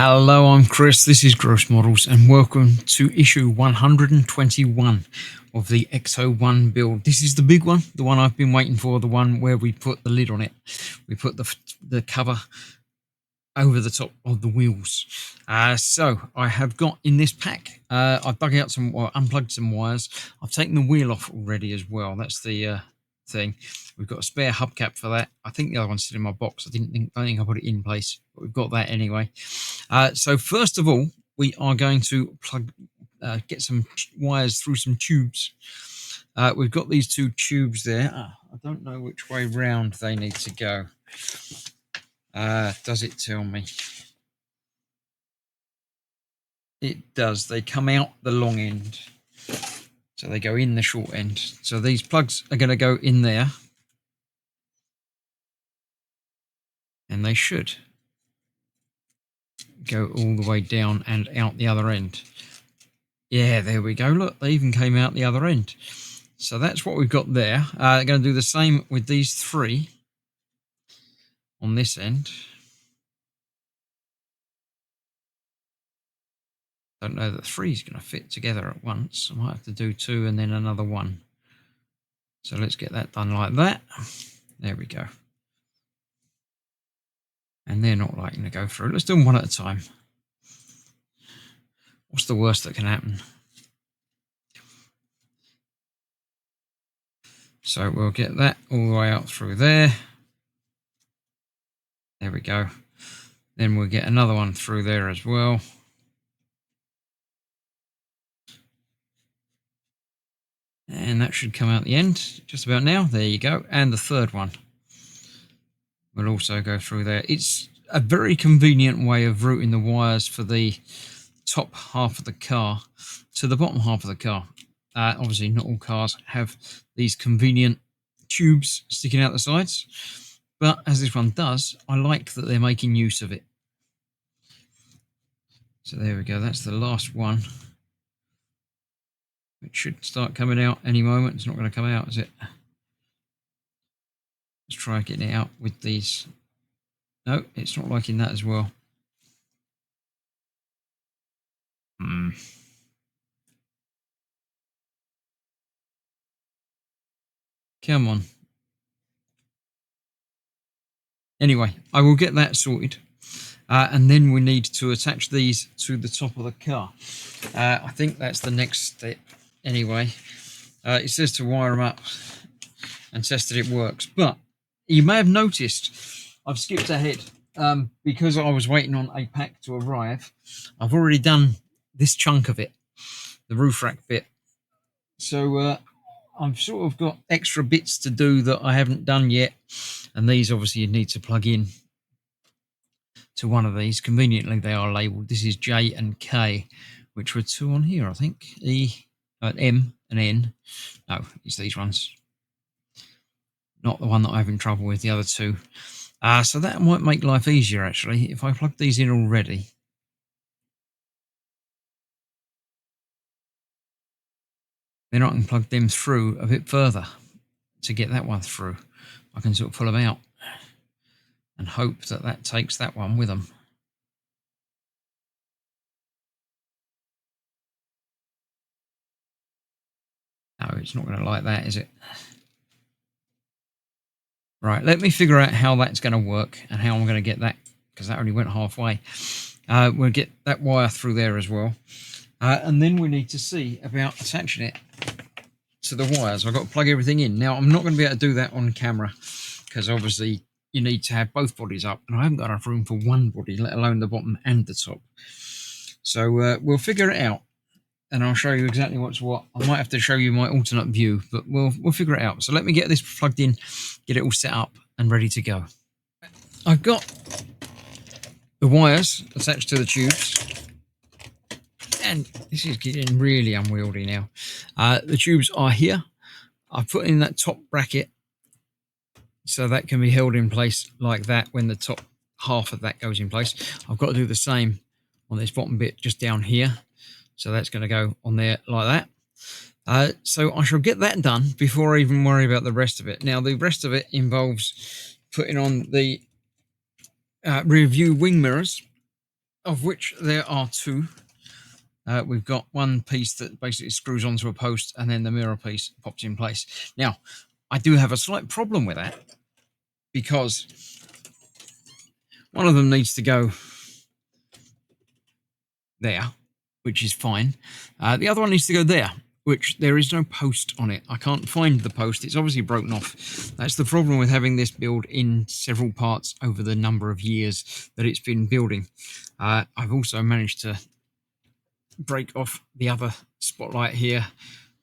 Hello, I'm Chris. This is Gross Models, and welcome to issue 121 of the Ecto-1 build. This is the big one, the one I've been waiting for, the one where we put the lid on it. We put the cover over the top of the wheels. So I have got in this pack, I've dug out some, unplugged some wires. I've taken the wheel off already as well. That's the thing. We've got a spare hubcap for that. I think the other one's still in my box. I don't think I put it in place, but we've got that anyway. So first of all, we are going to get some wires through some tubes. We've got these two tubes there. I don't know which way round they need to go. Does it tell me? It does. They come out the long end. So they go in the short end. So these plugs are going to go in there. And they should go all the way down and out the other end. Yeah, there we go. Look, they even came out the other end. So that's what we've got there. Going to do the same with these three on this end. Don't know that three is going to fit together at once. I might have to do two and then another one. So let's get that done like that. There we go. And they're not liking to go through. Let's do them one at a time. What's the worst that can happen? So we'll get that all the way out through there. There we go. Then we'll get another one through there as well. And that should come out the end just about now. There you go. And the third one will also go through there. It's a very convenient way of routing the wires for the top half of the car to the bottom half of the car. Obviously, not all cars have these convenient tubes sticking out the sides, but as this one does, I like that they're making use of it. So there we go. That's the last one. It should start coming out any moment. It's not going to come out, is it? Let's try getting it out with these. No, it's not liking that as well. Come on. Anyway, I will get that sorted. And then we need to attach these to the top of the car. I think that's the next step anyway. It says to wire them up and test that it works. But you may have noticed I've skipped ahead because I was waiting on a pack to arrive. I've already done this chunk of it, the roof rack bit. So I've sort of got extra bits to do that I haven't done yet. And these obviously you need to plug in to one of these. Conveniently, they are labelled. This is J and K, which were two on here, I think. M and N. No, it's these ones. Not the one that I'm having trouble with, the other two. So that might make life easier, actually, if I plug these in already. Then I can plug them through a bit further to get that one through. I can sort of pull them out and hope that that takes that one with them. No, it's not going to like that, is it? Right, let me figure out how that's going to work and how I'm going to get that, because that only went halfway. We'll get that wire through there as well. And then we need to see about attaching it to the wires. I've got to plug everything in. Now, I'm not going to be able to do that on camera because obviously you need to have both bodies up, and I haven't got enough room for one body, let alone the bottom and the top. So we'll figure it out, and I'll show you exactly what's what. I might have to show you my alternate view, but we'll figure it out. So let me get this plugged in, get it all set up and ready to go. I've got the wires attached to the tubes, and this is getting really unwieldy now. The tubes are here. I've put in that top bracket so that can be held in place like that when the top half of that goes in place. I've got to do the same on this bottom bit just down here. So that's going to go on there like that. So I shall get that done before I even worry about the rest of it. Now, the rest of it involves putting on the rear view wing mirrors of which there are two. We've got one piece that basically screws onto a post, and then the mirror piece pops in place. Now, I do have a slight problem with that, because one of them needs to go there, which is fine. The other one needs to go there, which there is no post on it. I can't find the post. It's obviously broken off. That's the problem with having this build in several parts over the number of years that it's been building. I've also managed to break off the other spotlight here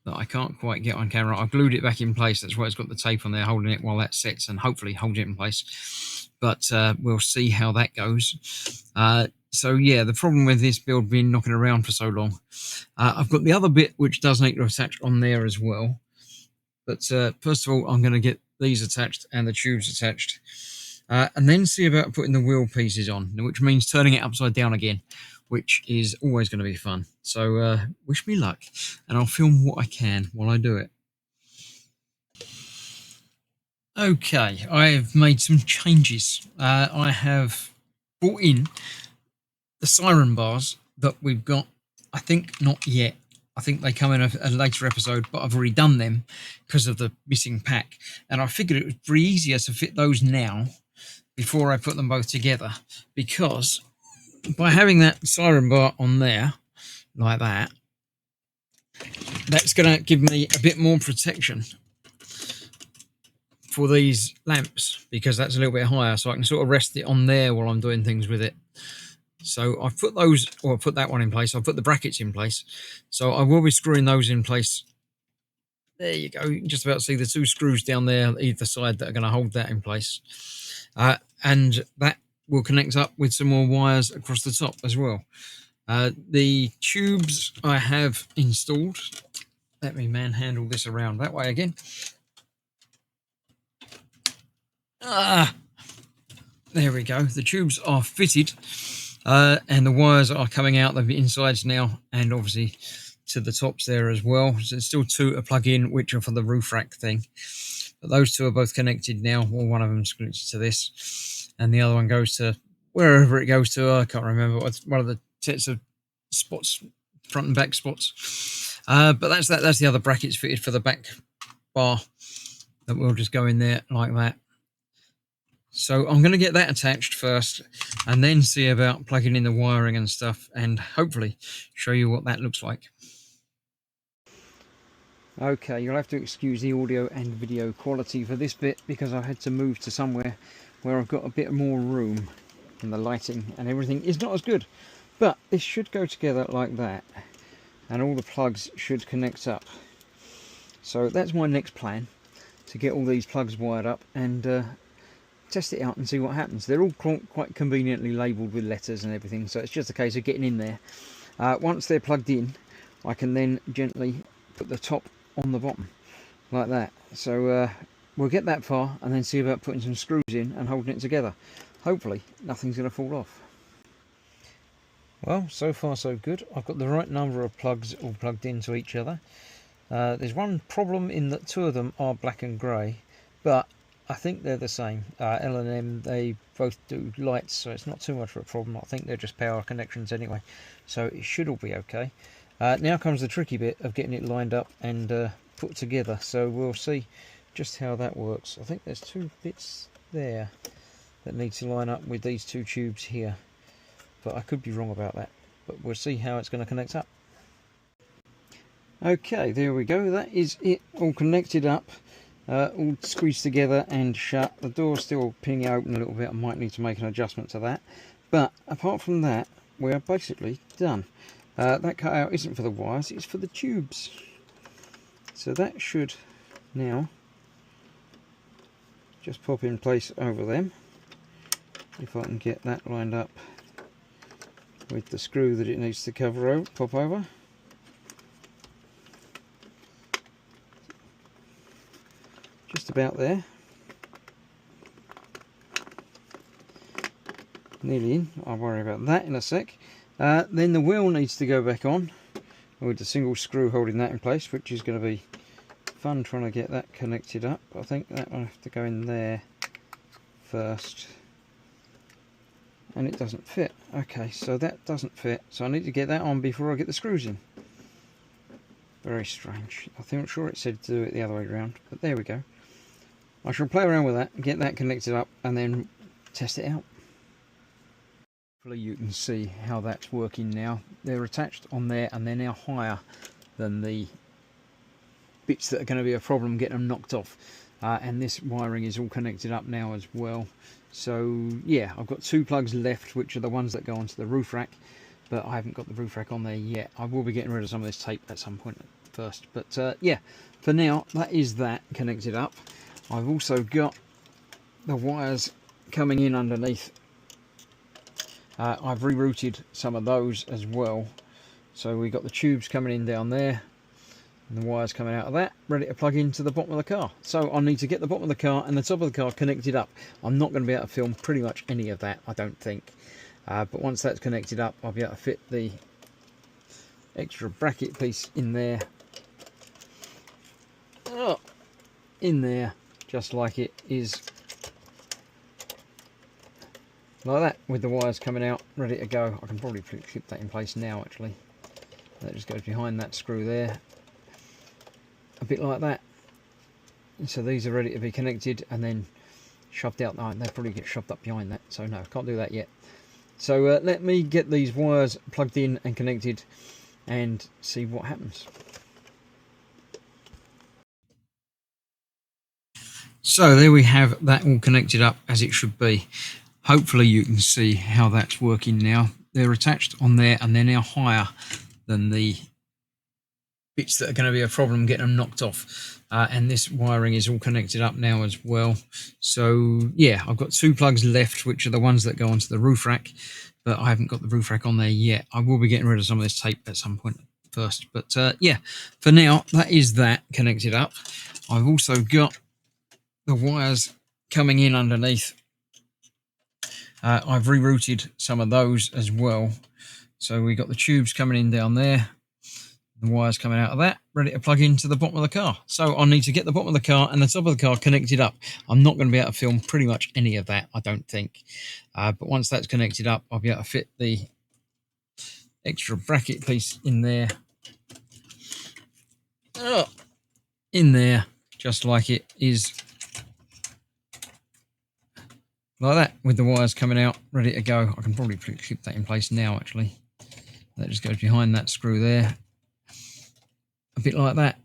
that I can't quite get on camera. I've glued it back in place. That's why it's got the tape on there holding it while that sets, and hopefully hold it in place. But we'll see how that goes. So yeah, the problem with this build being knocking around for so long, I've got the other bit which does need to attach on there as well. But first of all, I'm going to get these attached and the tubes attached, and then see about putting the wheel pieces on, which means turning it upside down again, which is always going to be fun. So wish me luck, and I'll film what I can while I do it. Okay, I've made some changes. I have brought in the siren bars that we've got. I think not yet. I think they come in a later episode, but I've already done them because of the missing pack. And I figured it would be easier to fit those now before I put them both together, because by having that siren bar on there like that, that's going to give me a bit more protection for these lamps, because that's a little bit higher, so I can sort of rest it on there while I'm doing things with it. So I've put those, or I've put that one in place. I've put the brackets in place, so I will be screwing those in place. There you go. You can just about see the two screws down there either side that are going to hold that in place, and that will connect up with some more wires across the top as well. The tubes I have installed. Let me manhandle this around that way again. There we go. The tubes are fitted, and the wires are coming out the insides now, and obviously to the tops there as well. So there's still two to plug in, which are for the roof rack thing. But those two are both connected now. Well, one of them's connected to this, and the other one goes to wherever it goes to. I can't remember. It's one of the sets of spots, front and back spots. But that's that. That's the other brackets fitted for the back bar that will just go in there like that. So I'm going to get that attached first, and then see about plugging in the wiring and stuff, and hopefully show you what that looks like. Okay, you'll have to excuse the audio and video quality for this bit, because I had to move to somewhere where I've got a bit more room, and the lighting and everything is not as good. But this should go together like that, and all the plugs should connect up. So that's my next plan, to get all these plugs wired up and test it out and see what happens. They're all quite conveniently labelled with letters and everything, so it's just a case of getting in there. Once they're plugged in, I can then gently put the top on the bottom like that. So we'll get that far and then see about putting some screws in and holding it together. Hopefully nothing's going to fall off. Well, so far so good. I've got the right number of plugs all plugged into each other. There's one problem in that two of them are black and grey, but I think they're the same. L and M, they both do lights, so it's not too much of a problem. I think they're just power connections anyway, so it should all be okay. Now comes the tricky bit of getting it lined up and put together, so we'll see just how that works. I think there's two bits there that need to line up with these two tubes here, but I could be wrong about that, but we'll see how it's going to connect up. Okay, there we go. That is it, all connected up. All squeezed together and shut. The door's still pinging open a little bit. I might need to make an adjustment to that, but apart from that, we're basically done. That cutout isn't for the wires, it's for the tubes, so that should now just pop in place over them, if I can get that lined up with the screw that it needs to cover over, pop over. Just about there. Nearly in. I'll worry about that in a sec. Then the wheel needs to go back on with the single screw holding that in place, which is going to be fun trying to get that connected up. I think that will have to go in there first. and it doesn't fit. Okay, so that doesn't fit, so I need to get that on before I get the screws in. Very strange. I'm sure it said to do it the other way around, but there we go. I shall play around with that, get that connected up, and then test it out. Hopefully you can see how that's working now. They're attached on there, and they're now higher than the bits that are going to be a problem getting them knocked off. And this wiring is all connected up now as well. So yeah, I've got 2 plugs left, which are the ones that go onto the roof rack, but I haven't got the roof rack on there yet. I will be getting rid of some of this tape at some point first, but yeah, for now that is that connected up. I've also got the wires coming in underneath. I've rerouted some of those as well, so we've got the tubes coming in down there and the wires coming out of that, ready to plug into the bottom of the car. So I need to get the bottom of the car and the top of the car connected up. I'm not going to be able to film pretty much any of that, I don't think, but once that's connected up, I'll be able to fit the extra bracket piece in there, just like it is, like that, with the wires coming out ready to go. I can probably clip that in place now actually. That just goes behind that screw there, a bit like that. So these are ready to be connected and then shoved out. No, they'll probably get shoved up behind that, so no, can't do that yet. So let me get these wires plugged in and connected and see what happens. So there we have that all connected up as it should be. Hopefully you can see how that's working now. They're attached on there and they're now higher than the bits that are going to be a problem getting them knocked off. And this wiring is all connected up now as well. So yeah, I've got 2 plugs left, which are the ones that go onto the roof rack, but I haven't got the roof rack on there yet. I will be getting rid of some of this tape at some point first, but yeah, for now that is that connected up. I've also got the wires coming in underneath. I've rerouted some of those as well, so we've got the tubes coming in down there, the wires coming out of that, ready to plug into the bottom of the car. So I need to get the bottom of the car and the top of the car connected up. I'm not going to be able to film pretty much any of that, I don't think, but once that's connected up, I'll be able to fit the extra bracket piece in there, just like it is, like that, with the wires coming out ready to go. I can probably clip that in place now actually. That just goes behind that screw there, a bit like that.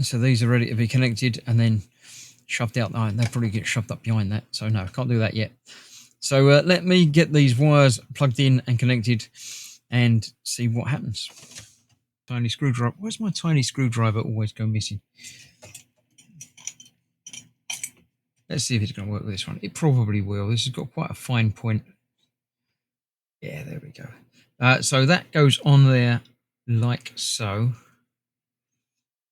So these are ready to be connected and then shoved out. No, they'll probably get shoved up behind that, so no, can't do that yet. So let me get these wires plugged in and connected and see what happens. Tiny screwdriver. Where's my tiny screwdriver always go missing? Let's see if it's going to work with this one. It probably will. This has got quite a fine point. Yeah, there we go. So that goes on there like so.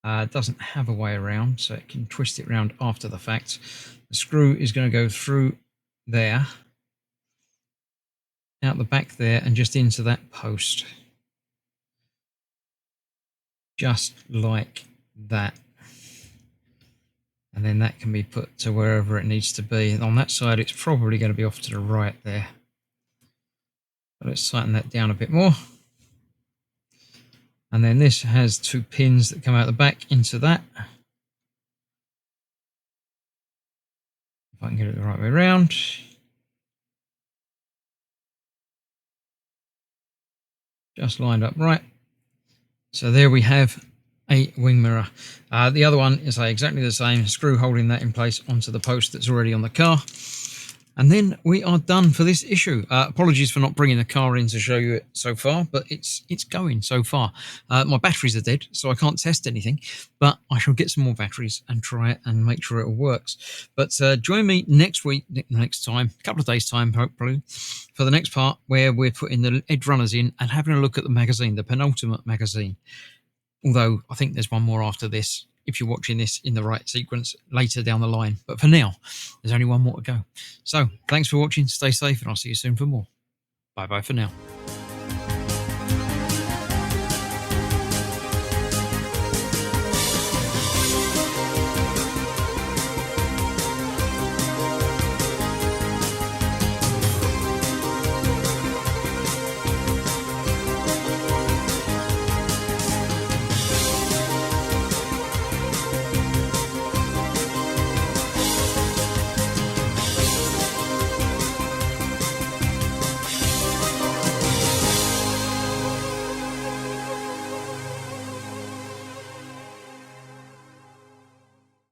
Doesn't have a way around, so it can twist it around after the fact. The screw is going to go through there, out the back there, and just into that post. Just like that. And then that can be put to wherever it needs to be. And on that side, it's probably going to be off to the right there. But let's tighten that down a bit more. And then this has 2 pins that come out the back into that. If I can get it the right way around. Just lined up right. So there we have a wing mirror. The other one is exactly the same, screw holding that in place onto the post that's already on the car. And then we are done for this issue. Apologies for not bringing the car in to show you it so far, but it's going so far. My batteries are dead, so I can't test anything, but I shall get some more batteries and try it and make sure it all works. But join me next time, a couple of days' time, hopefully, for the next part where we're putting the edge runners in and having a look at the magazine, the penultimate magazine. Although I think there's one more after this, if you're watching this in the right sequence later down the line. But for now, there's only one more to go. So thanks for watching. Stay safe, and I'll see you soon for more. Bye-bye for now.